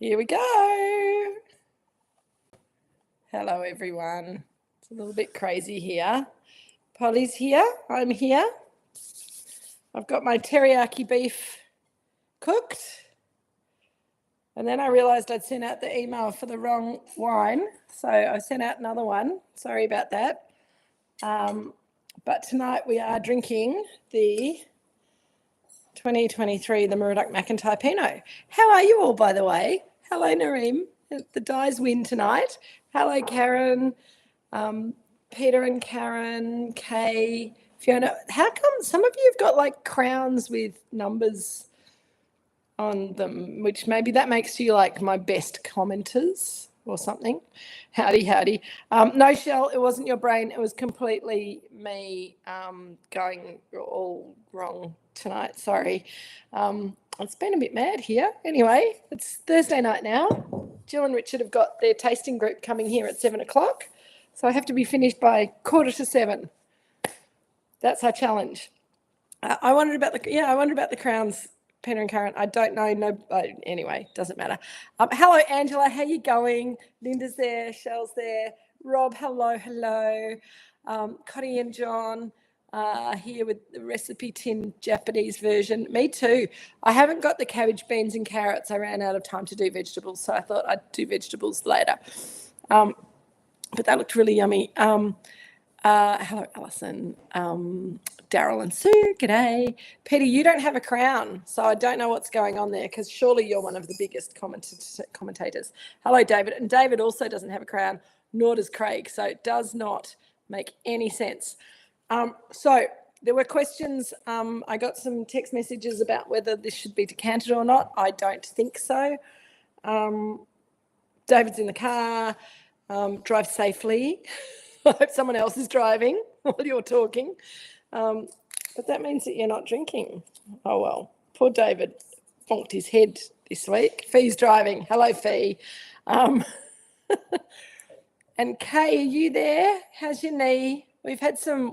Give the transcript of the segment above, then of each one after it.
Here we go. Hello, everyone. It's a little bit crazy here. Polly's here. I'm here. I've got my teriyaki beef cooked. And then I realised I'd sent out the email for the wrong wine. So I sent out another one. Sorry about that. But tonight we are drinking the 2023, the Moorooduc McIntyre Pinot. How are you all, by the way? Hello, Nareem. The Dyes win tonight. Hello, Karen, Peter and Karen, Kay, Fiona. How come some of you have got like crowns with numbers on them, which maybe that makes you like my best commenters or something? Howdy, howdy. No, Shell, it wasn't your brain. It was completely me going all wrong tonight. Sorry. It's been a bit mad here. Anyway, it's Thursday night now. Jill and Richard have got their tasting group coming here at 7 o'clock. So I have to be finished by 6:45. That's our challenge. I wondered about the crowns, Peter and Karen. I don't know. Anyway, doesn't matter. Hello, Angela. How you going? Linda's there. Shell's there. Rob, hello. Connie and John here with the recipe tin Japanese version. Me too. I haven't got the cabbage, beans and carrots. I ran out of time to do vegetables, so I thought I'd do vegetables later. But that looked really yummy. Hello, Alison. Daryl and Sue, g'day. Peter, you don't have a crown, so I don't know what's going on there because surely you're one of the biggest commentators. Hello, David. And David also doesn't have a crown, nor does Craig, so it does not make any sense. So there were questions. I got some text messages about whether this should be decanted or not. I don't think so. David's in the car. Drive safely. I hope someone else is driving while you're talking. But that means that you're not drinking. Oh, well. Poor David bonked his head this week. Fee's driving. Hello, Fee. And Kay, are you there? How's your knee? We've had some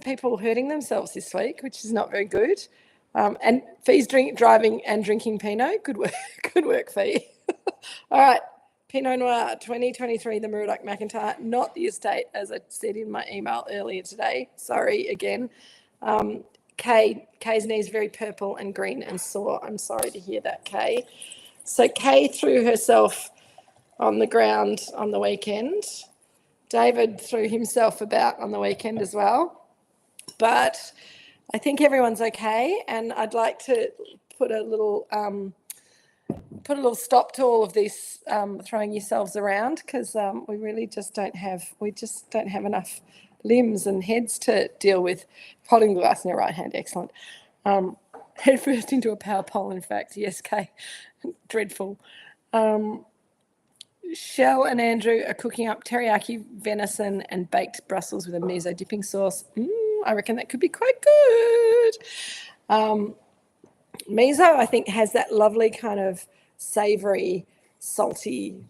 people hurting themselves this week, which is not very good. And Fee's driving and drinking Pinot. Good work. Good work, Fee. All right. Pinot Noir 2023, the Moorooduc McIntyre, not the estate, as I said in my email earlier today. Sorry again. Kay's knee is very purple and green and sore. I'm sorry to hear that, Kay. So Kay threw herself on the ground on the weekend. David threw himself about on the weekend as well. But I think everyone's okay, and I'd like to put a little stop to all of this throwing yourselves around because we really just don't have enough limbs and heads to deal with. Holding the glass in your right hand, excellent. Head first into a power pole, in fact. Yes, Kay. Dreadful. Shell and Andrew are cooking up teriyaki venison and baked Brussels with a miso dipping sauce. I reckon that could be quite good. Miso, I think, has that lovely kind of savoury, salty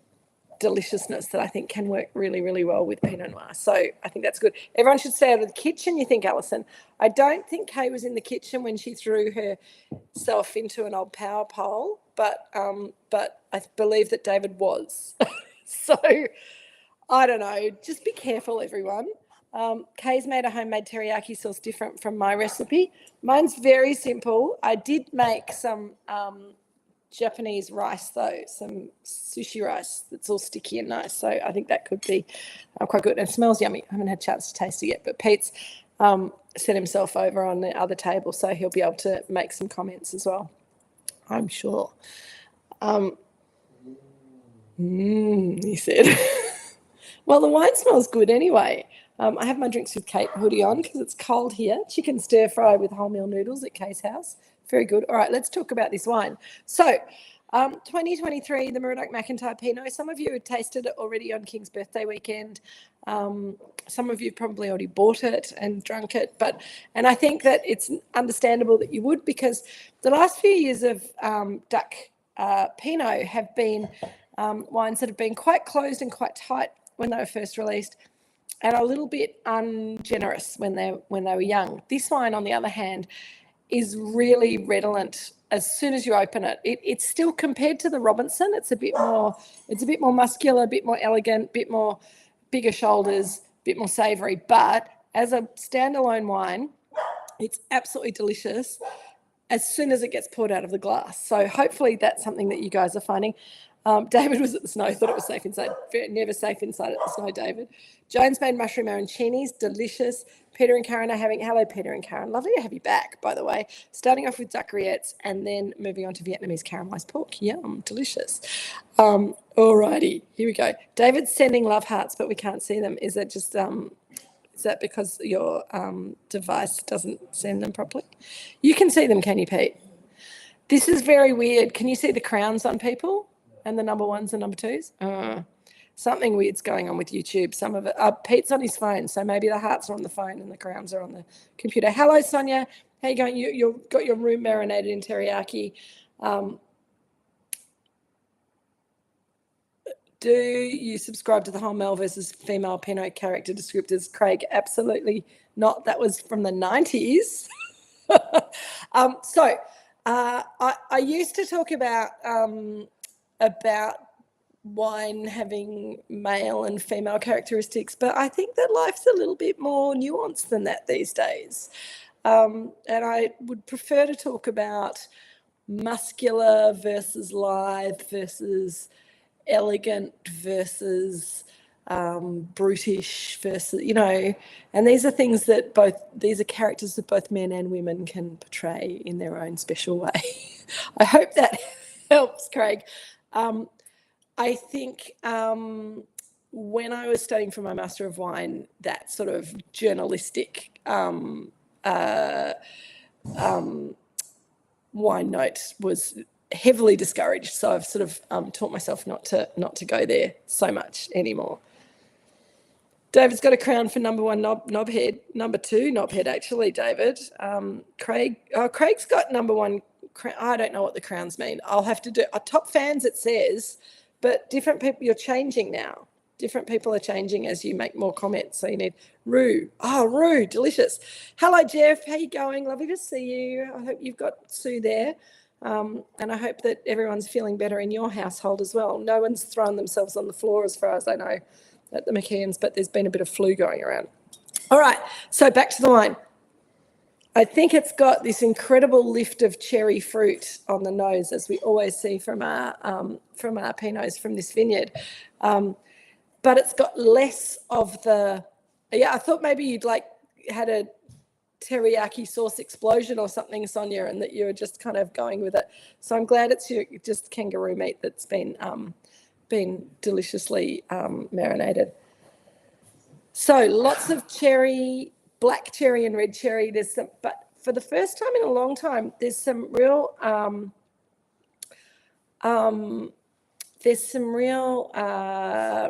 deliciousness that I think can work really, really well with Pinot Noir. So I think that's good. Everyone should stay out of the kitchen, you think, Alison? I don't think Kay was in the kitchen when she threw herself into an old power pole, but I believe that David was. So I don't know. Just be careful, everyone. Kay's made a homemade teriyaki sauce different from my recipe. Mine's very simple. I did make some Japanese rice, though, some sushi rice that's all sticky and nice. So I think that could be quite good. And it smells yummy. I haven't had a chance to taste it yet, but Pete's set himself over on the other table, so he'll be able to make some comments as well, I'm sure. He said. Well, the wine smells good anyway. I have my drinks with Kate hoodie on because it's cold here. Chicken stir fry with wholemeal noodles at Kay's house. Very good. All right, let's talk about this wine. So 2023, the Moorooduc McIntyre Pinot. Some of you had tasted it already on King's birthday weekend. Some of you probably already bought it and drunk it. And I think that it's understandable that you would, because the last few years of Duck Pinot have been wines that have been quite closed and quite tight when they were first released, and a little bit ungenerous when they were young. This wine, on the other hand, is really redolent as soon as you open it. It's still, compared to the Robinson, it's a bit more muscular, a bit more elegant, bigger shoulders, a bit more savoury. But as a standalone wine, it's absolutely delicious as soon as it gets poured out of the glass. So hopefully that's something that you guys are finding. David was at the snow, thought it was safe inside. Never safe inside at the snow, David. Jones made mushroom arancinis, delicious. Peter and Karen are having, hello, Peter and Karen. Lovely to have you back, by the way. Starting off with duck rillettes and then moving on to Vietnamese caramelised pork. Yum, delicious. Alrighty, here we go. David's sending love hearts, but we can't see them. Is that just, is that because your device doesn't send them properly? You can see them, can you, Pete? This is very weird. Can you see the crowns on people? And the number ones and number twos? Something weird's going on with YouTube. Some of it. Pete's on his phone, so maybe the hearts are on the phone and the crowns are on the computer. Hello, Sonia. How you going? You've got your room marinated in teriyaki. Do you subscribe to the whole male versus female Pinot character descriptors, Craig? Absolutely not. That was from the 90s. I used to talk about wine having male and female characteristics, but I think that life's a little bit more nuanced than that these days. And I would prefer to talk about muscular versus lithe versus elegant versus brutish versus, and these are things that these are characters that both men and women can portray in their own special way. I hope that helps, Craig. I think when I was studying for my Master of Wine, that sort of journalistic wine note was heavily discouraged. So I've sort of taught myself not to go there so much anymore. David's got a crown for number one knobhead, number two knobhead actually, David. Craig's got number one. I don't know what the crowns mean. I'll have to do top fans, it says. But different people, you're changing now. Different people are changing as you make more comments. So you need Rue. Oh, Rue, delicious. Hello, Jeff. How you going? Lovely to see you. I hope you've got Sue there. And I hope that everyone's feeling better in your household as well. No one's thrown themselves on the floor as far as I know at the McKeons, but there's been a bit of flu going around. All right, so back to the wine. I think it's got this incredible lift of cherry fruit on the nose, as we always see from our Pinots from this vineyard. But it's got less of the, I thought maybe you'd had a teriyaki sauce explosion or something, Sonia, and that you were just kind of going with it. So I'm glad it's just kangaroo meat that's been deliciously marinated. So lots of cherry, black cherry and red cherry. But for the first time in a long time, there's some real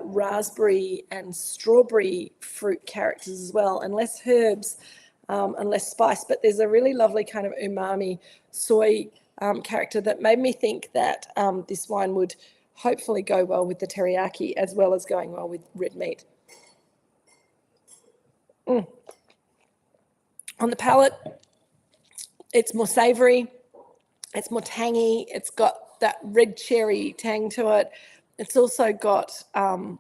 raspberry and strawberry fruit characters as well, and less herbs and less spice. But there's a really lovely kind of umami soy character that made me think that this wine would hopefully go well with the teriyaki as well as going well with red meat. On the palate, it's more savoury, it's more tangy, it's got that red cherry tang to it. It's also got a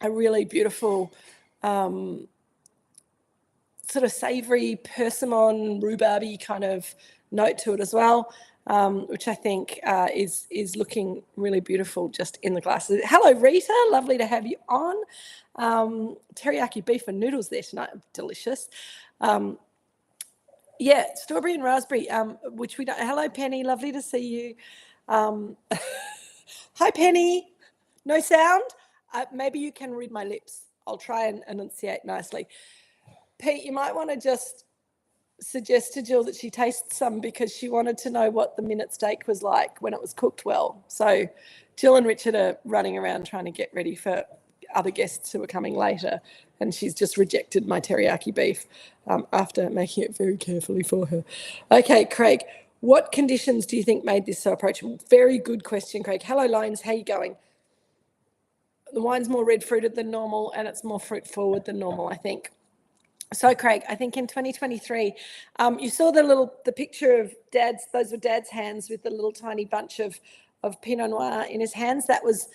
really beautiful sort of savoury persimmon, rhubarby kind of note to it as well, which I think is looking really beautiful just in the glass. Hello, Rita. Lovely to have you on. Teriyaki beef and noodles there tonight. Delicious. Strawberry and raspberry, which we don't. Hello, Penny. Lovely to see you. Hi, Penny. No sound? Maybe you can read my lips. I'll try and enunciate nicely. Pete, you might want to just suggest to Jill that she taste some, because she wanted to know what the minute steak was like when it was cooked well. So Jill and Richard are running around trying to get ready for other guests who are coming later, and she's just rejected my teriyaki beef after making it very carefully for her. Okay, Craig, what conditions do you think made this so approachable? Very good question, Craig. Hello, Lines. How you going? The wine's more red fruited than normal, and it's more fruit forward than normal, I think. So Craig, I think in 2023, you saw the picture of Dad's. Those were Dad's hands with the little tiny bunch of Pinot Noir in his hands. That was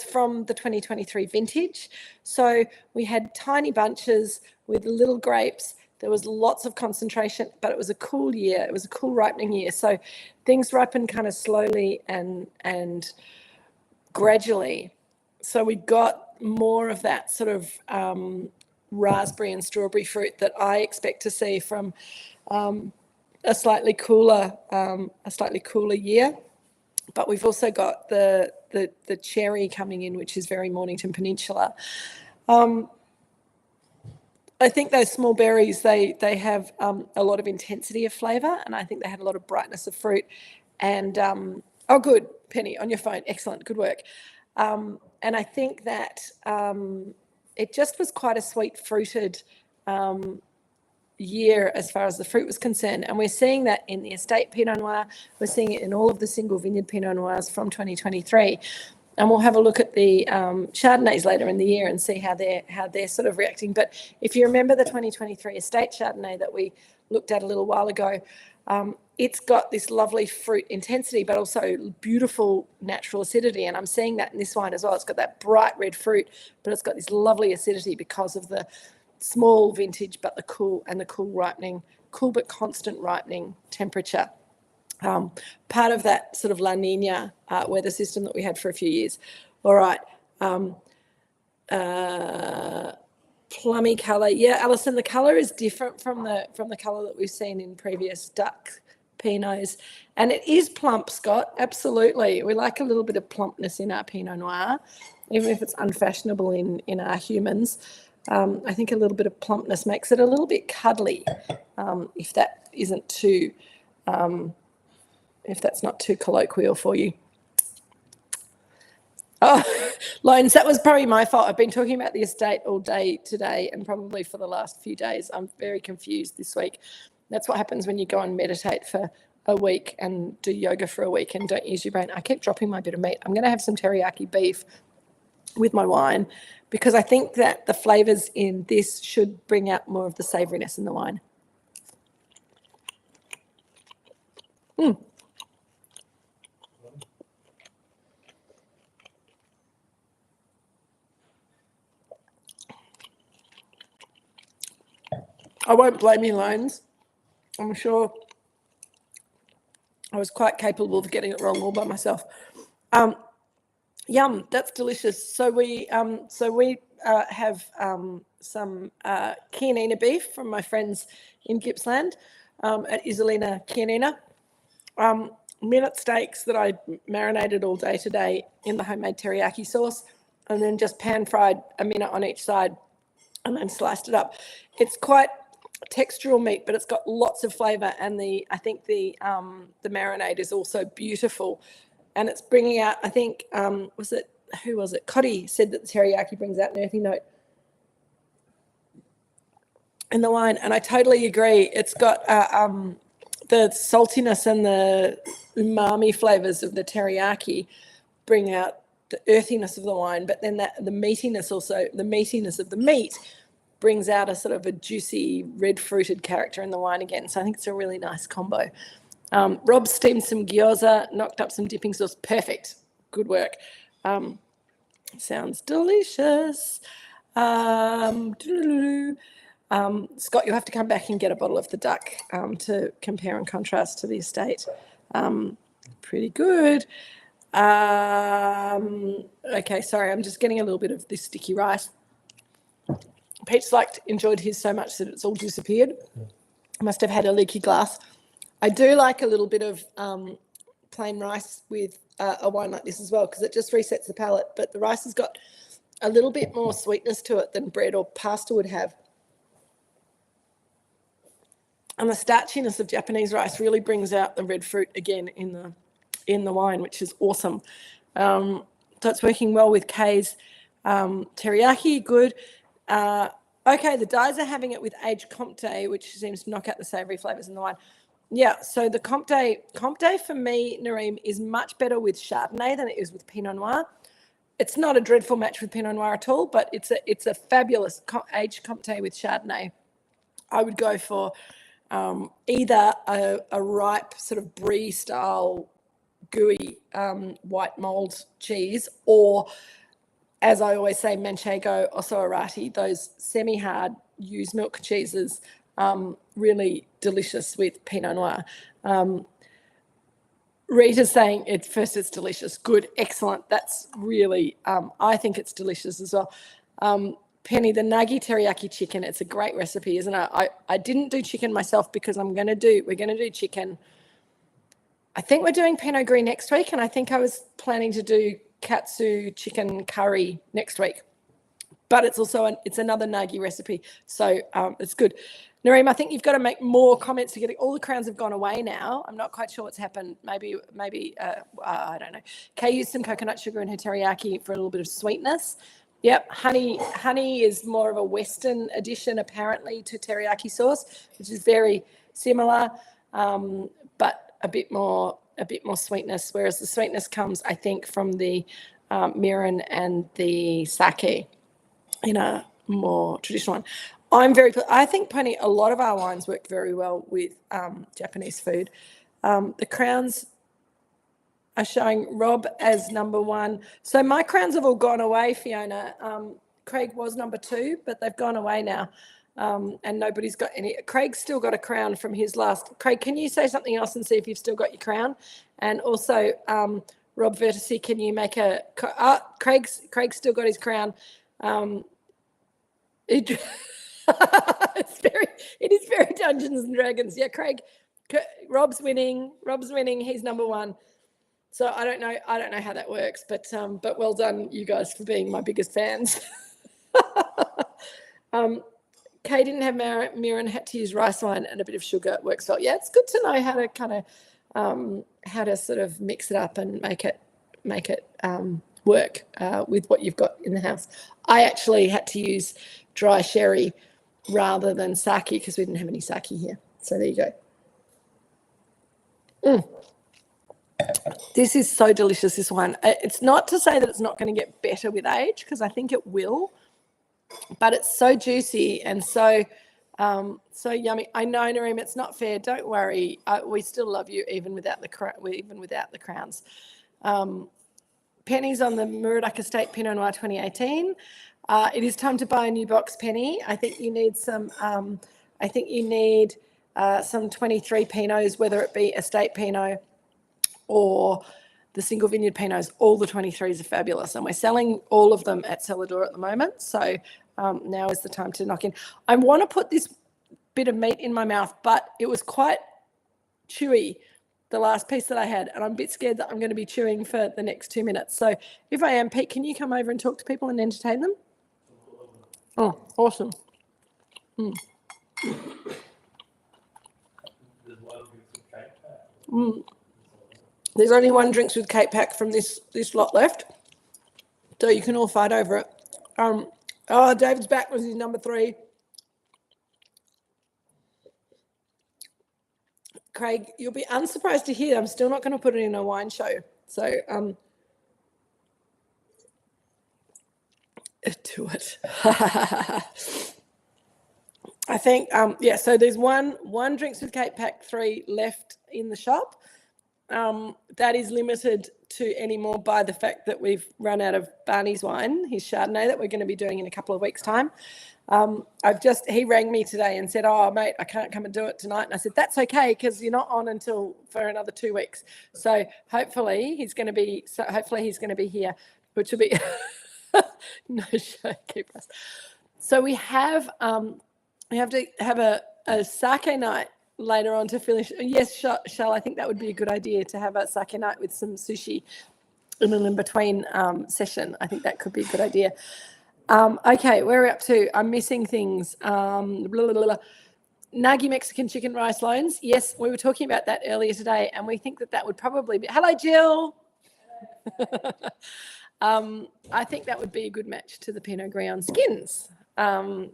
from the 2023 vintage. So we had tiny bunches with little grapes. There was lots of concentration, but it was a cool year. It was a cool ripening year. So things ripened kind of slowly and gradually. So we got more of that sort of raspberry and strawberry fruit that I expect to see from a slightly cooler year. But we've also got the cherry coming in, which is very Mornington Peninsula. I think those small berries, they have a lot of intensity of flavour, and I think they had a lot of brightness of fruit. And oh, good, Penny, on your phone, excellent, good work. And I think that it just was quite a sweet fruited year as far as the fruit was concerned. And we're seeing that in the estate Pinot Noir. We're seeing it in all of the single vineyard Pinot Noirs from 2023. And we'll have a look at the Chardonnays later in the year and see how they're sort of reacting. But if you remember the 2023 estate Chardonnay that we looked at a little while ago, it's got this lovely fruit intensity, but also beautiful natural acidity. And I'm seeing that in this wine as well. It's got that bright red fruit, but it's got this lovely acidity because of the small vintage, but the cool ripening, cool but constant ripening temperature. Part of that sort of La Nina weather system that we had for a few years. All right. Plummy colour. Yeah, Alison, the colour is different from the colour that we've seen in previous duck Pinots. And it is plump, Scott, absolutely. We like a little bit of plumpness in our Pinot Noir, even if it's unfashionable in our humans. I think a little bit of plumpness makes it a little bit cuddly, if that isn't too, if that's not too colloquial for you. Oh, Loans, that was probably my fault. I've been talking about the estate all day today and probably for the last few days. I'm very confused this week. That's what happens when you go and meditate for a week and do yoga for a week and don't use your brain. I keep dropping my bit of meat. I'm going to have some teriyaki beef with my wine because I think that the flavours in this should bring out more of the savouriness in the wine. I won't blame you, Loans. I'm sure I was quite capable of getting it wrong all by myself. Yum, that's delicious. So we have some Chianina beef from my friends in Gippsland at Isolina Chianina. Minute steaks that I marinated all day today in the homemade teriyaki sauce and then just pan fried a minute on each side and then sliced it up. It's quite textural meat, but it's got lots of flavour, and I think the marinade is also beautiful, and it's bringing out. I think who was it? Cotty said that the teriyaki brings out an earthy note in the wine, and I totally agree. It's got the saltiness and the umami flavours of the teriyaki bring out the earthiness of the wine, but then the meatiness of the meat brings out a sort of a juicy red fruited character in the wine again. So I think it's a really nice combo. Rob steamed some gyoza, knocked up some dipping sauce. Perfect. Good work. Sounds delicious. Scott, you'll have to come back and get a bottle of the duck to compare and contrast to the estate. Pretty good. Okay, sorry, I'm just getting a little bit of this sticky rice. Pete's enjoyed his so much that it's all disappeared. Must have had a leaky glass. I do like a little bit of plain rice with a wine like this as well, because it just resets the palate. But the rice has got a little bit more sweetness to it than bread or pasta would have. And the starchiness of Japanese rice really brings out the red fruit again in the wine, which is awesome. So it's working well with Kay's teriyaki. Good. Okay, the dyes are having it with aged Comté, which seems to knock out the savoury flavours in the wine. Yeah, so the Comté for me, Nareem, is much better with Chardonnay than it is with Pinot Noir. It's not a dreadful match with Pinot Noir at all, but it's a fabulous aged Comté with Chardonnay. I would go for either a ripe sort of brie style gooey white mold cheese, or, as I always say, Manchego Osso-Arati, those semi-hard used milk cheeses, really delicious with Pinot Noir. Rita's saying it's delicious, good, excellent. That's really, I think it's delicious as well. Penny, the nagi teriyaki chicken, it's a great recipe, isn't it? I didn't do chicken myself because we're going to do chicken. I think we're doing Pinot Gris next week, and I think I was planning to do katsu chicken curry next week. But it's also it's another nagi recipe, so it's good. Nareem, I think you've got to make more comments to get it. All the crowns have gone away now. I'm not quite sure what's happened. Maybe I don't know. Kay used some coconut sugar in her teriyaki for a little bit of sweetness. Yep, honey is more of a Western addition apparently to teriyaki sauce, which is very similar, but a bit more sweetness. Whereas the sweetness comes, I think, from the mirin and the sake in a more traditional one. I think, Penny, a lot of our wines work very well with Japanese food. The crowns are showing Rob as number 1. So my crowns have all gone away, Fiona. Craig was number 2, but they've gone away now. And nobody's got any. Craig's still got a crown from his last. Craig, can you say something else and see if you've still got your crown? And also, Rob Vertice, can you make a... Craig's still got his crown. It is very Dungeons and Dragons. Yeah, Craig, Rob's winning. He's number 1. So I don't know how that works, but well done, you guys, for being my biggest fans. Kay didn't have mirin, had to use rice wine and a bit of sugar. It works well. Yeah, it's good to know how to kind of how to sort of mix it up and make it work with what you've got in the house. I actually had to use dry sherry rather than sake because we didn't have any sake here. So there you go. This is so delicious, this wine. It's not to say that it's not going to get better with age, because I think it will, but it's so juicy and so yummy. I know, Nareem, it's not fair. Don't worry. We still love you even without the crowns. Penny's on the Moorooduc Estate Pinot Noir 2018. It is time to buy a new box, Penny. I think you need some. Some 23 Pinots, whether it be Estate Pinot or the single vineyard Pinots. All the 23s are fabulous, and we're selling all of them at Cellador at the moment. So now is the time to knock in. I want to put this bit of meat in my mouth, but it was quite chewy, the last piece that I had, and I'm a bit scared that I'm going to be chewing for the next 2 minutes. So if I am, Pete, can you come over and talk to people and entertain them? Oh, awesome. There's only 1 drinks with Kate pack from this lot left, so you can all fight over it. David's back was his number 3. Craig, you'll be unsurprised to hear I'm still not going to put it in a wine show. So do it. I think so there's one drinks with Kate pack 3 left in the shop. That is limited to anymore by the fact that we've run out of Barney's wine, his Chardonnay, that we're going to be doing in a couple of weeks' time. He rang me today and said, "Oh, mate, I can't come and do it tonight." And I said, "That's okay, because you're not on for another 2 weeks." So hopefully he's going to be here, which will be no show, keep us. So we have to have a sake night later on to finish. Yes, Shell, I think that would be a good idea to have a sake night with some sushi in an in-between session. I think that could be a good idea. Okay, where are we up to? I'm missing things. Nagi Mexican chicken rice loans. Yes, we were talking about that earlier today, and we think that would probably be... Hello, Jill. I think that would be a good match to the Pinot Gris on skins. So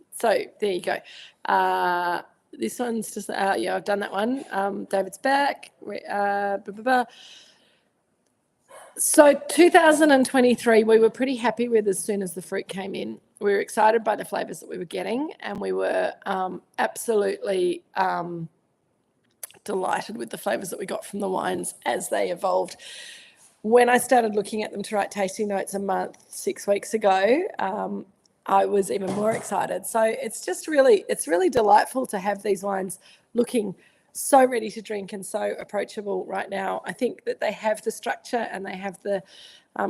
there you go. This one's just, I've done that one. David's back. So 2023, we were pretty happy with as soon as the fruit came in. we were excited by the flavours that we were getting, and we were absolutely delighted with the flavours that we got from the wines as they evolved. When I started looking at them to write tasting notes 6 weeks ago, I was even more excited. So it's really delightful to have these wines looking so ready to drink and so approachable right now. I think that they have the structure and they have the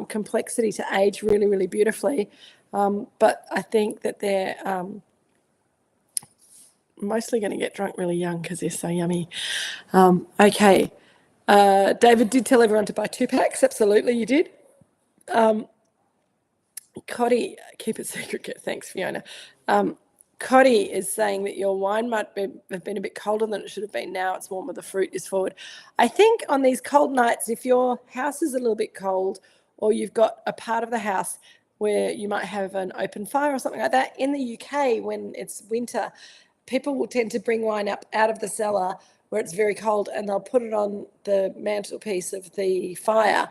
complexity to age really, really beautifully. But I think that they're mostly going to get drunk really young because they're so yummy. Okay. David did tell everyone to buy 2 packs. Absolutely, you did. Cotty, keep it secret. Thanks, Fiona. Cotty is saying that your wine might have been a bit colder than it should have been. Now it's warmer. The fruit is forward. I think on these cold nights, if your house is a little bit cold or you've got a part of the house where you might have an open fire or something like that, in the UK when it's winter, people will tend to bring wine up out of the cellar where it's very cold and they'll put it on the mantelpiece of the fire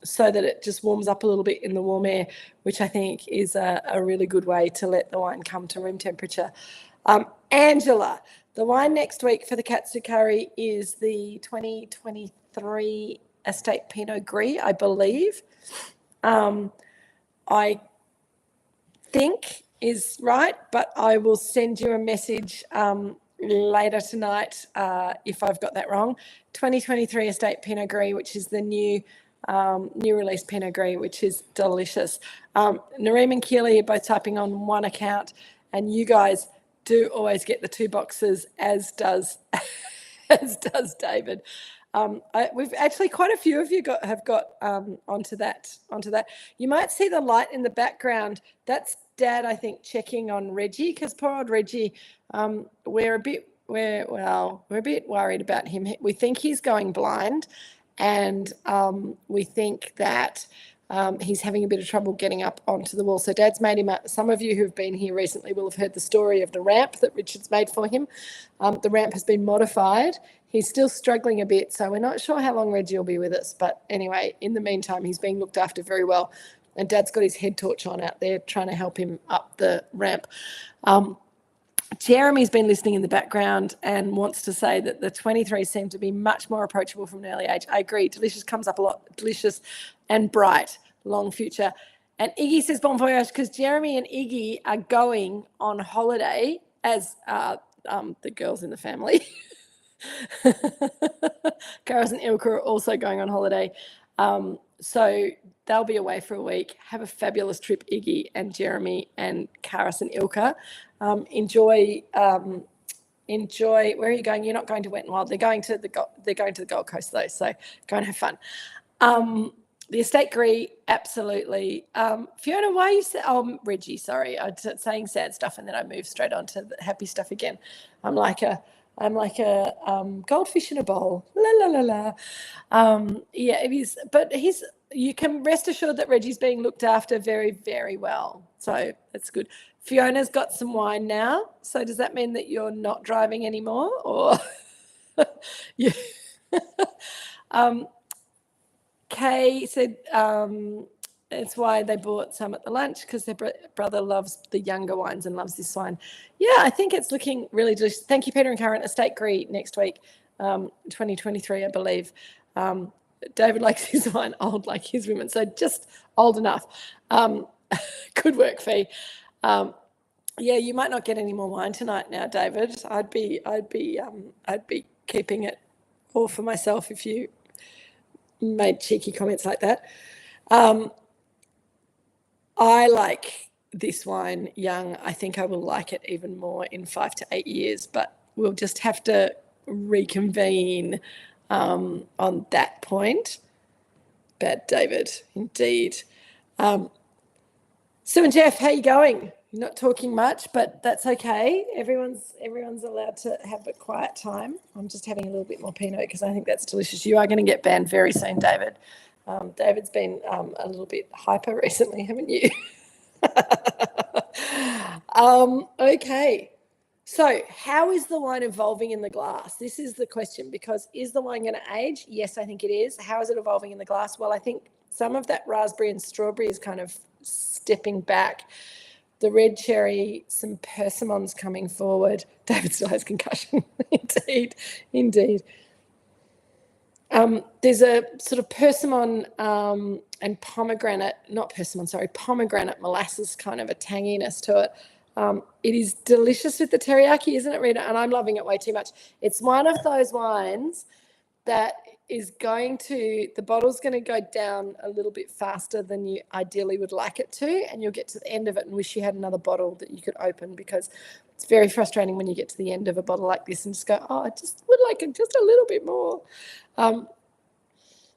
so that it just warms up a little bit in the warm air, which I think is a really good way to let the wine come to room temperature. Angela, the wine next week for the Katsu curry is the 2023 Estate Pinot Gris, I believe. I think is right, but I will send you a message later tonight if I've got that wrong. 2023 Estate Pinot Gris, which is the new release Pinot Gris, which is delicious. Nareem and Keely are both typing on one account, and you guys do always get the 2 boxes, as does David. We've actually quite a few of you have got onto that. You might see the light in the background. That's Dad, I think, checking on Reggie, because poor old Reggie, we're a bit worried about him. We think he's going blind, and we think that he's having a bit of trouble getting up onto the wall. So Dad's made him some of you who've been here recently will have heard the story of the ramp that Richard's made for him. The ramp has been modified. He's still struggling a bit, so we're not sure how long Reggie will be with us. But anyway, in the meantime, he's being looked after very well. And Dad's got his head torch on out there trying to help him up the ramp. Jeremy's been listening in the background and wants to say that the 23 seem to be much more approachable from an early age. I agree. Delicious comes up a lot. Delicious and bright. Long future. And Iggy says bon voyage because Jeremy and Iggy are going on holiday, as the girls in the family. Karis and Ilka are also going on holiday. So they'll be away for a week. Have a fabulous trip, Iggy and Jeremy and Karis and Ilka. Enjoy. Where are you going? You're not going to Wet and Wild. They're going to the Gold Coast though. So go and have fun. The Estate Gris, absolutely. Fiona, why are you Reggie, sorry. I'm saying sad stuff and then I move straight on to the happy stuff again. I'm like a goldfish in a bowl. La la la la. Yeah, it is. But you can rest assured that Reggie's being looked after very, very well. So that's good. Fiona's got some wine now. So does that mean that you're not driving anymore, or? Yeah. Kay said it's why they bought some at the lunch, because their brother loves the younger wines and loves this wine. Yeah, I think it's looking really delicious. Thank you, Peter and Karen. Estate Gris next week, 2023, I believe. David likes his wine old like his women, so just old enough. Good work, Fee. Yeah, you might not get any more wine tonight now, David. I'd be keeping it all for myself if you made cheeky comments like that. I like this wine young. I think I will like it even more in 5 to 8 years, but we'll just have to reconvene on that point. Bad David, indeed. Sue and Jeff, how you going? You're not talking much, but that's okay. Everyone's allowed to have a quiet time. I'm just having a little bit more Pinot because I think that's delicious. You are going to get banned very soon, David. David's been a little bit hyper recently, haven't you? Okay. So how is the wine evolving in the glass? This is the question, because is the wine going to age? Yes, I think it is. How is it evolving in the glass? Well, I think some of that raspberry and strawberry is kind of stepping back. The red cherry, some persimmons coming forward. David still has concussion. Indeed. There's a sort of persimmon and pomegranate molasses kind of a tanginess to it. It is delicious with the teriyaki, isn't it, Rita? And I'm loving it way too much. It's one of those wines that is the bottle's going to go down a little bit faster than you ideally would like it to, and you'll get to the end of it and wish you had another bottle that you could open, because it's very frustrating when you get to the end of a bottle like this and just go, oh, I just would like it just a little bit more.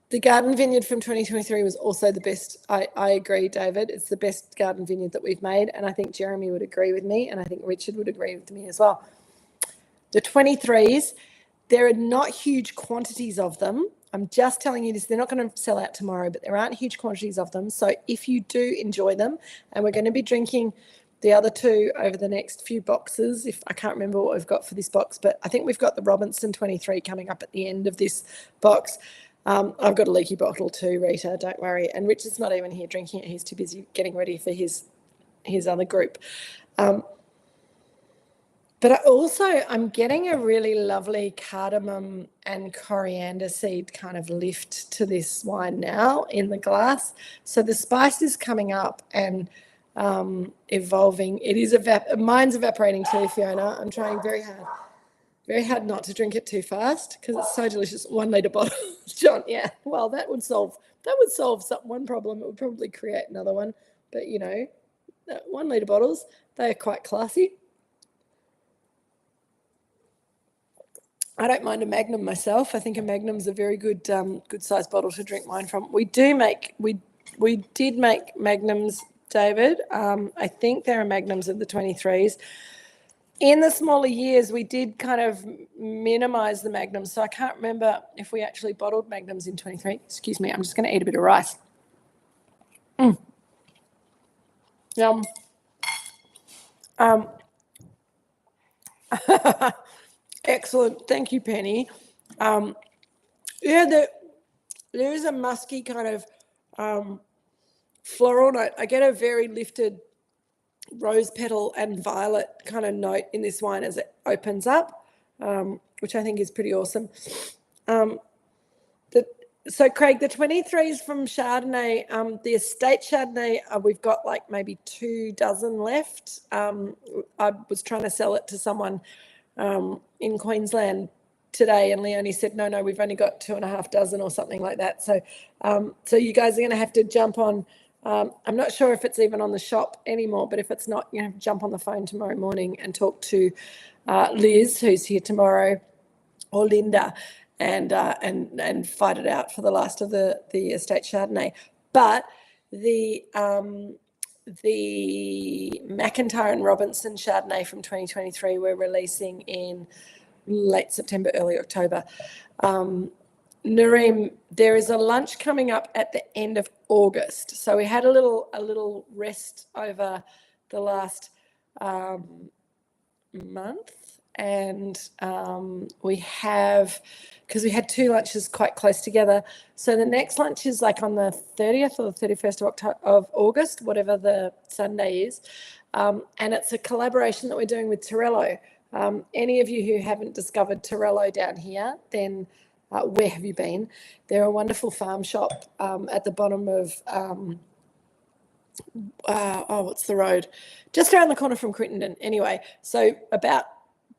The garden vineyard from 2023 was also the best. I agree, David. It's the best garden vineyard that we've made, and I think Jeremy would agree with me, and I think Richard would agree with me as well. The 23s, there are not huge quantities of them. I'm just telling you this. They're not going to sell out tomorrow, but there aren't huge quantities of them. So if you do enjoy them, and we're going to be drinking the other two over the next few boxes, if I can't remember what we've got for this box, but I think we've got the Robinson 23 coming up at the end of this box. I've got a leaky bottle too, Rita, don't worry. And Richard's not even here drinking it. He's too busy getting ready for his other group. But I'm getting a really lovely cardamom and coriander seed kind of lift to this wine now in the glass. So the spice is coming up and evolving. It is mine's evaporating too, Fiona. I'm trying very hard not to drink it too fast because it's so delicious. 1 litre bottle, John. Yeah, well, that would solve one problem. It would probably create another one. But 1 litre bottles, they are quite classy. I don't mind a Magnum myself. I think a Magnum's a very good size bottle to drink wine from. We did make Magnums, David. I think there are Magnums in the 23s. In the smaller years, we did kind of minimise the Magnums. So I can't remember if we actually bottled Magnums in 23. Excuse me, I'm just going to eat a bit of rice. Yum. Excellent. Thank you, Penny. There is a musky kind of floral note. I get a very lifted rose petal and violet kind of note in this wine as it opens up, which I think is pretty awesome. So, Craig, the 23s from Chardonnay, the estate Chardonnay, we've got like maybe 24 left. I was trying to sell it to someone in Queensland today, and Leonie said, no, we've only got 2.5 or something like that. So you guys are going to have to jump on. I'm not sure if it's even on the shop anymore, but if it's not, jump on the phone tomorrow morning and talk to Liz, who's here tomorrow, or Linda, and fight it out for the last of the estate Chardonnay. But the McIntyre and Robinson Chardonnay from 2023 we're releasing in late September, early October. Nareem, there is a lunch coming up at the end of August. So we had a little rest over the last month, and because we had 2 lunches quite close together. So the next lunch is like on the 30th or the 31st of August, whatever the Sunday is. And it's a collaboration that we're doing with Torello. Any of you who haven't discovered Torello down here, then where have you been? They're a wonderful farm shop at the bottom of, what's the road? Just around the corner from Crittenden. Anyway, so about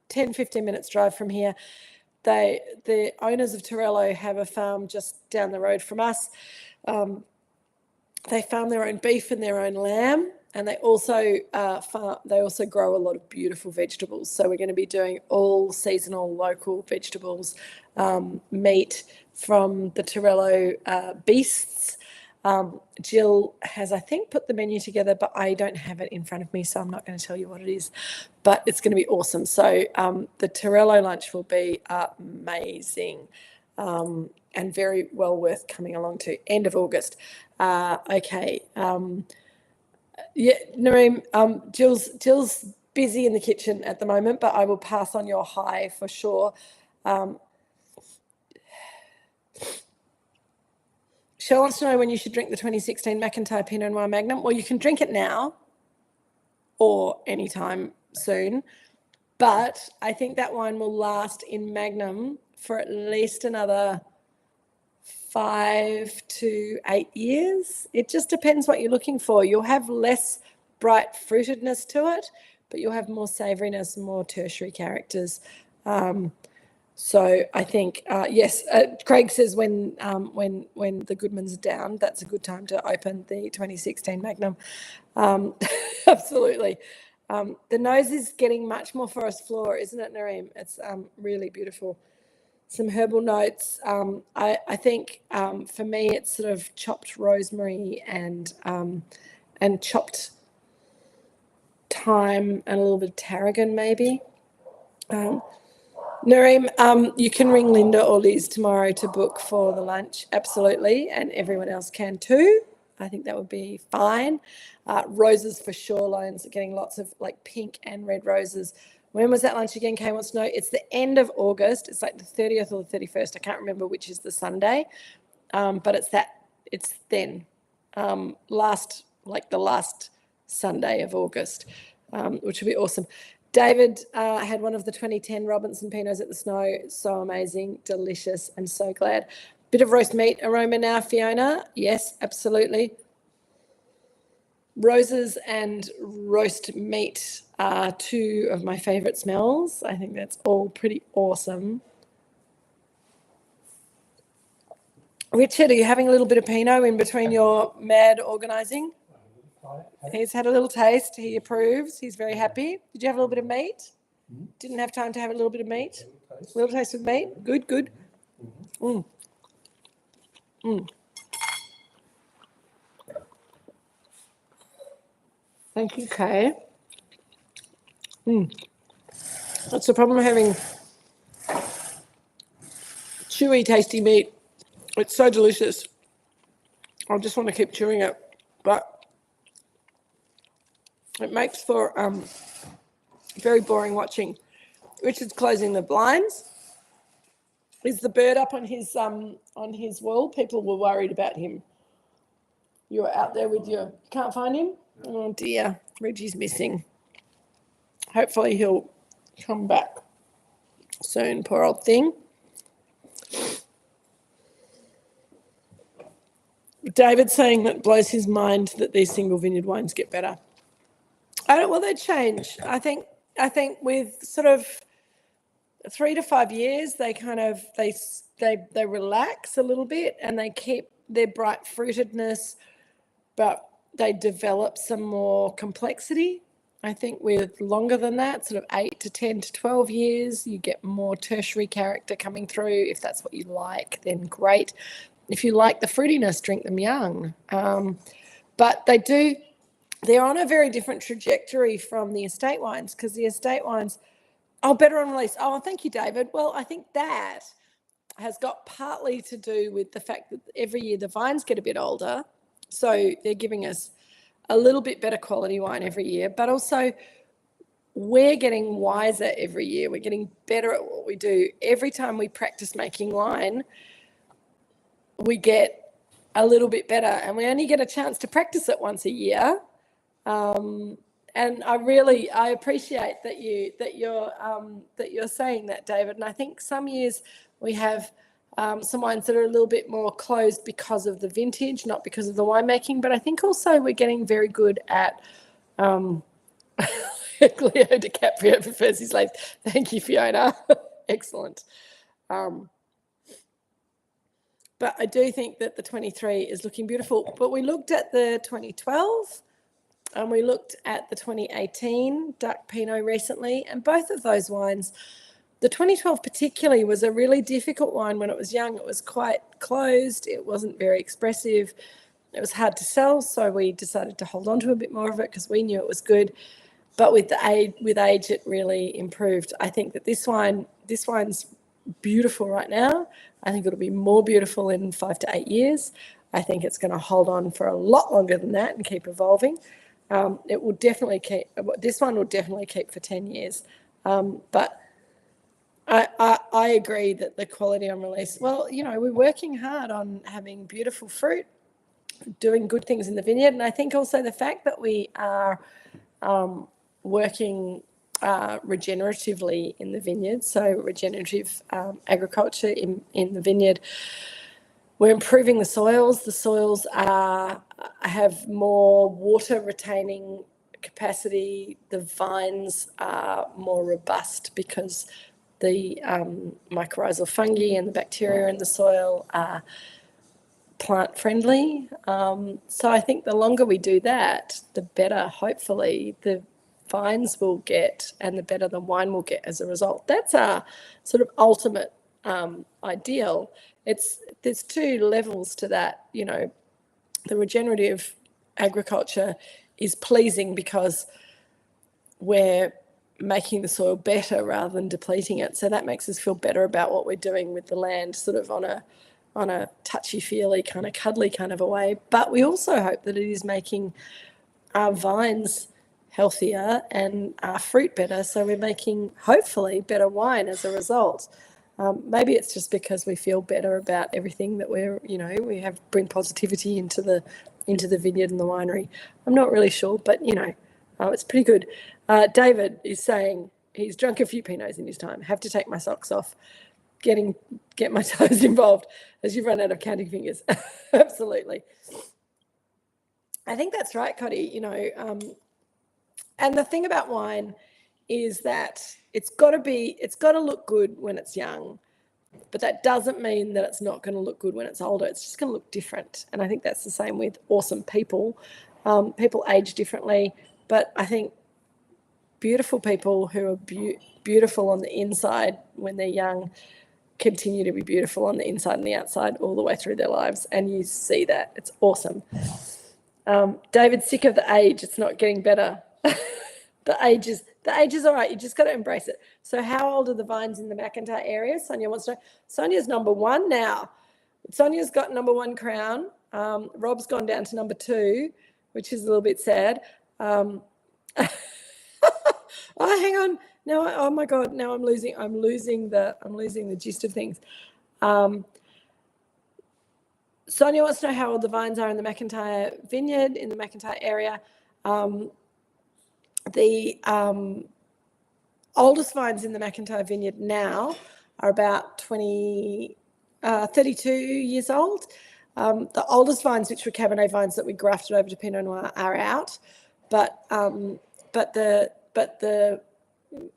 10, 15 minutes drive from here. The owners of Torello have a farm just down the road from us. They farm their own beef and their own lamb, and they also grow a lot of beautiful vegetables. So we're going to be doing all seasonal local vegetables, meat from the Torello beasts. Jill has, I think, put the menu together, but I don't have it in front of me, so I'm not going to tell you what it is. But it's going to be awesome. So the Torello lunch will be amazing and very well worth coming along to. End of August. Okay. Yeah, Nareem, Jill's busy in the kitchen at the moment, but I will pass on your hi for sure. Cheryl wants to know when you should drink the 2016 McIntyre Pinot Noir Magnum. Well, you can drink it now or anytime soon, but I think that wine will last in Magnum for at least another 5 to 8 years. It just depends what you're looking for. You'll have less bright fruitedness to it, but you'll have more savouriness and more tertiary characters. So I think, yes, Craig says when the Goodmans are down, that's a good time to open the 2016 Magnum. Absolutely. The nose is getting much more forest floor, isn't it, Nareem? It's really beautiful. Some herbal notes. I think for me, it's sort of chopped rosemary and chopped thyme and a little bit of tarragon, maybe. Nareem, you can ring Linda or Liz tomorrow to book for the lunch, absolutely, and everyone else can too. I think that would be fine. Roses for shorelines are getting lots of like pink and red roses. When was that lunch again? Kay wants to know. It's the end of August. It's like the 30th or the 31st. I can't remember which is the Sunday, but it's then, the last Sunday of August, which will be awesome. David had one of the 2010 Robinson Pinots at the Snow. So amazing, delicious, and so glad. Bit of roast meat aroma now, Fiona. Yes, absolutely. Roses and roast meat are two of my favourite smells. I think that's all pretty awesome. Richard, are you having a little bit of Pinot in between your mad organising? He's had a little taste. He approves. He's very happy. Did you have a little bit of meat? Didn't have time to have a little bit of meat? A little taste of meat? Good, good. Thank you, Kay. That's the problem of having chewy, tasty meat. It's so delicious. I just want to keep chewing it, but it makes for very boring watching. Richard's closing the blinds. Is the bird up on his wall? People were worried about him. You were out there with you can't find him? Oh dear, Reggie's missing. Hopefully he'll come back soon, poor old thing. David's saying that blows his mind that these single vineyard wines get better. Well, they change. I think with sort of 3 to 5 years, they kind of they relax a little bit and they keep their bright fruitedness, but they develop some more complexity. I think with longer than that, sort of 8 to 10 to 12 years, you get more tertiary character coming through. If that's what you like, then great. If you like the fruitiness, drink them young. But they're on a very different trajectory from the estate wines, because the estate wines, better on release. Oh, thank you, David. Well, I think that has got partly to do with the fact that every year the vines get a bit older. So they're giving us a little bit better quality wine every year, but also we're getting wiser every year. We're getting better at what we do. Every time we practice making wine, we get a little bit better, and we only get a chance to practice it once a year. And I appreciate that you're saying that, David. And I think some years we have some wines that are a little bit more closed because of the vintage, not because of the winemaking. But I think also we're getting very good at Leo DiCaprio prefers his slaves. Thank you, Fiona. Excellent. But I do think that the 23 is looking beautiful. But we looked at the 2012 and we looked at the 2018 Duck Pinot recently, and both of those wines, the 2012 particularly, was a really difficult wine when it was young. It was quite closed. It wasn't very expressive. It was hard to sell, so we decided to hold on to a bit more of it because we knew it was good. But with age, it really improved. I think that this wine's beautiful right now. I think it'll be more beautiful in 5 to 8 years. I think it's going to hold on for a lot longer than that and keep evolving. It will definitely keep. This one will definitely keep for 10 years. But I agree that the quality on release, well, we're working hard on having beautiful fruit, doing good things in the vineyard. And I think also the fact that we are working regeneratively in the vineyard, so regenerative agriculture in the vineyard, we're improving the soils. The soils have more water retaining capacity. The vines are more robust because the mycorrhizal fungi and the bacteria in the soil are plant friendly. So I think the longer we do that, the better, hopefully, the vines will get and the better the wine will get as a result. That's our sort of ultimate ideal. There's two levels to that. The regenerative agriculture is pleasing because we're making the soil better rather than depleting it. So that makes us feel better about what we're doing with the land, sort of on a touchy-feely, kind of cuddly kind of a way. But we also hope that it is making our vines healthier and our fruit better. So we're making, hopefully, better wine as a result. Maybe it's just because we feel better about everything that we bring positivity into the vineyard and the winery. I'm not really sure, but it's pretty good. David is saying he's drunk a few Pinots in his time. Have to take my socks off. Get my toes involved as you run out of counting fingers. Absolutely. I think that's right, Cotty. And the thing about wine is that it's got to look good when it's young, but that doesn't mean that it's not going to look good when it's older. It's just going to look different. And I think that's the same with awesome people. People age differently, but I think beautiful people who are beautiful on the inside when they're young continue to be beautiful on the inside and the outside all the way through their lives. And you see that. It's awesome. David's sick of the age. It's not getting better. The age is all right. You just got to embrace it. So how old are the vines in the McIntyre area? Sonia wants to know. Sonia's number 1 now. Sonia's got number 1 crown. Rob's gone down to number 2, which is a little bit sad. Oh, hang on. No, oh my God. Now I'm losing the gist of things. Sonia wants to know how old the vines are in the McIntyre vineyard, in the McIntyre area. The oldest vines in the McIntyre vineyard now are about 32 years old. The oldest vines, which were Cabernet vines that we grafted over to Pinot Noir, are out, but the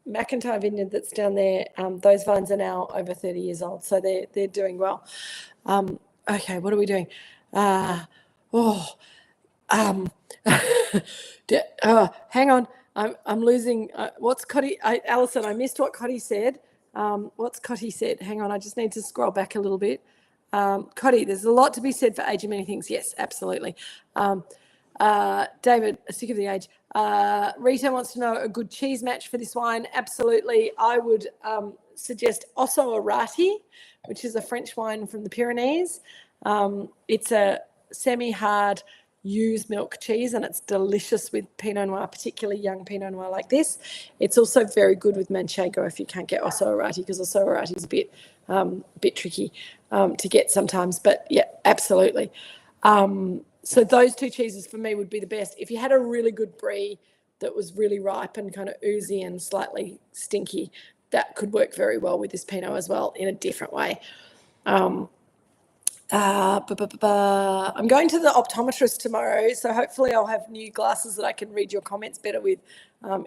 McIntyre vineyard that's down there, those vines are now over 30 years old, so they're doing well. Okay, what are we doing? Hang on. I'm losing. What's Cotty? Alison, I missed what Cotty said. What's Cotty said? Hang on, I just need to scroll back a little bit. Cotty, there's a lot to be said for age and many things. Yes, absolutely. David, sick of the age. Rita wants to know a good cheese match for this wine. Absolutely. I would suggest Osso Arati, which is a French wine from the Pyrenees. It's a semi-hard used milk cheese, and it's delicious with Pinot Noir, particularly young Pinot Noir like this. It's also very good with Manchego if you can't get Osso Arati, because Osso Arati is a bit tricky to get sometimes. But yeah, absolutely. So those 2 cheeses for me would be the best. If you had a really good brie that was really ripe and kind of oozy and slightly stinky, that could work very well with this Pinot as well in a different way. I'm going to the optometrist tomorrow, so hopefully I'll have new glasses that I can read your comments better with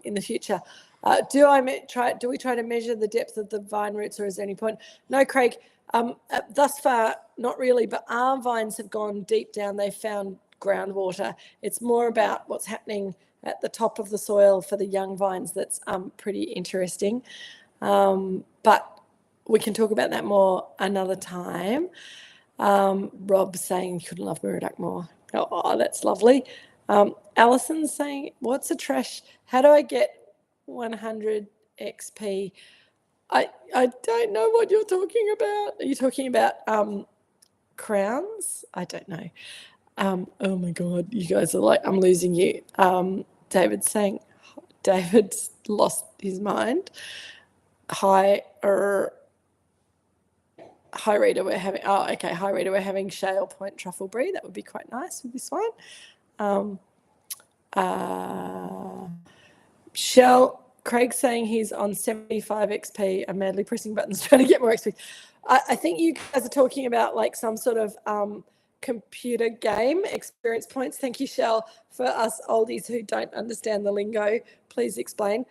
in the future. Do we try to measure the depth of the vine roots, or is there any point? No, Craig. Thus far, not really, but our vines have gone deep down. They've found groundwater. It's more about what's happening at the top of the soil for the young vines that's pretty interesting. But we can talk about that more another time. Rob's saying he couldn't love Moorooduc more. Oh, that's lovely. Alison's saying, what's a trash? How do I get 100 XP? I don't know what you're talking about. Are you talking about crowns? I don't know. Oh my God, you guys are like, I'm losing you. David's saying, David's lost his mind. Hi, hi Rita, we're having, hi Rita, we're having Shale Point Truffle Brie. That would be quite nice with this wine. Shell, Craig's saying he's on 75 XP. I'm madly pressing buttons trying to get more XP. I think you guys are talking about like some sort of computer game experience points. Thank you, Shell. For us oldies who don't understand the lingo, please explain.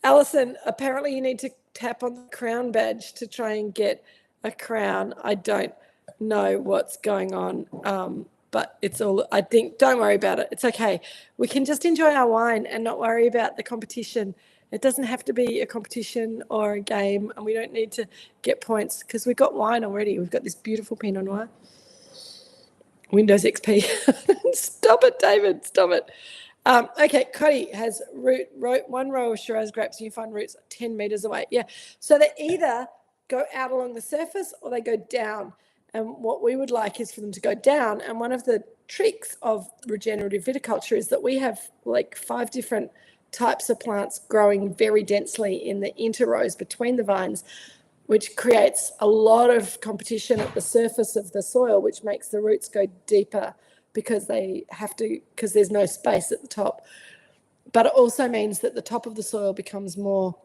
Alison, apparently you need to tap on the crown badge to try and get a crown. I don't know what's going on, but it's all, I think, don't worry about it. It's okay. We can just enjoy our wine and not worry about the competition. It doesn't have to be a competition or a game, and we don't need to get points because we've got wine already. We've got this beautiful Pinot Noir. Windows XP. Stop it, David. Stop it. Okay, Cody has one row of Shiraz grapes, and you find roots 10 meters away. Yeah, so they either go out along the surface or they go down. And what we would like is for them to go down. And one of the tricks of regenerative viticulture is that we have like 5 different types of plants growing very densely in the interrows between the vines, which creates a lot of competition at the surface of the soil, which makes the roots go deeper because there's no space at the top. But it also means that the top of the soil becomes more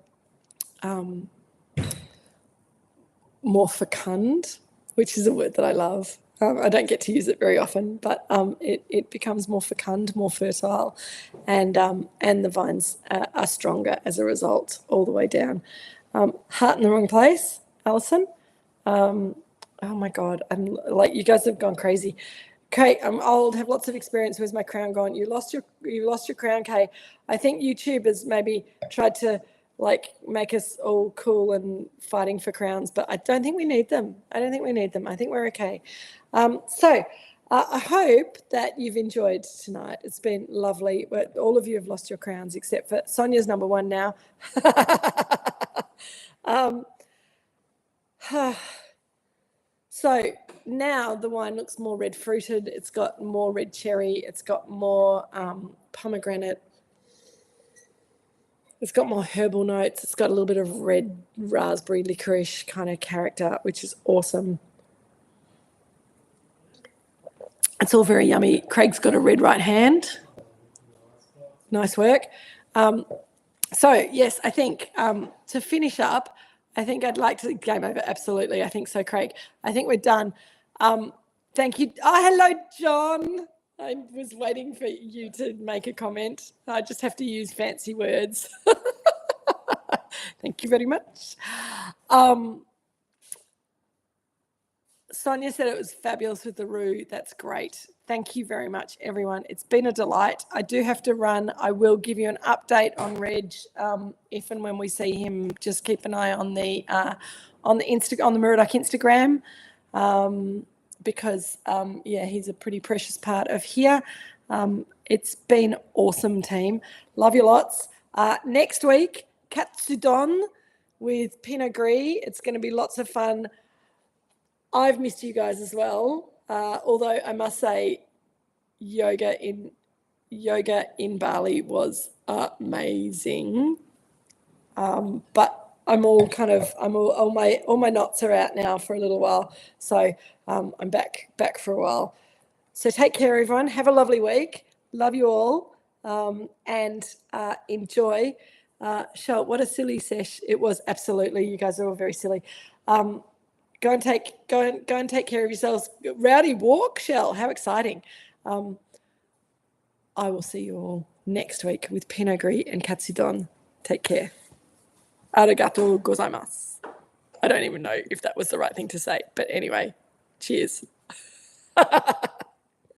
fecund, which is a word that I love. I don't get to use it very often, but it becomes more fecund, more fertile, and the vines are stronger as a result all the way down. Heart in the wrong place, Alison. Oh my God, I'm like, you guys have gone crazy. Kate, I'm old, have lots of experience. Where's my crown gone? You lost your crown, Kate. I think YouTube has maybe tried to like make us all cool and fighting for crowns, but I don't think we need them. I think we're okay. So I hope that you've enjoyed tonight. It's been lovely. All of you have lost your crowns except for Sonia's number 1 now. So now the wine looks more red fruited. It's got more red cherry. It's got more pomegranate. It's got more herbal notes. It's got a little bit of red raspberry licorice kind of character, which is awesome. It's all very yummy. Craig's got a red right hand. Nice work. So, yes, I think to finish up, I think I'd like to game over. Absolutely. I think so, Craig. I think we're done. Thank you. Oh, hello, John. I was waiting for you to make a comment. I just have to use fancy words. Thank you very much. Sonia said it was fabulous with the roux. That's great. Thank you very much, everyone. It's been a delight. I do have to run. I will give you an update on Reg if and when we see him. Just keep an eye on the Moorooduc Instagram because he's a pretty precious part of here. It's been awesome, team. Love you lots. Next week, Katsudon with Pinot Gris. It's going to be lots of fun. I've missed you guys as well, although I must say yoga in Bali was amazing. But all my knots are out now for a little while, so I'm back for a while. So take care, everyone. Have a lovely week. Love you all, and enjoy. Shell, what a silly sesh it was. Absolutely, you guys are all very silly. Go and take care of yourselves. Rowdy walk, Shell. How exciting. I will see you all next week with Pinot Gris and Katsudon. Take care. Arigatou gozaimasu. I don't even know if that was the right thing to say, but anyway, cheers.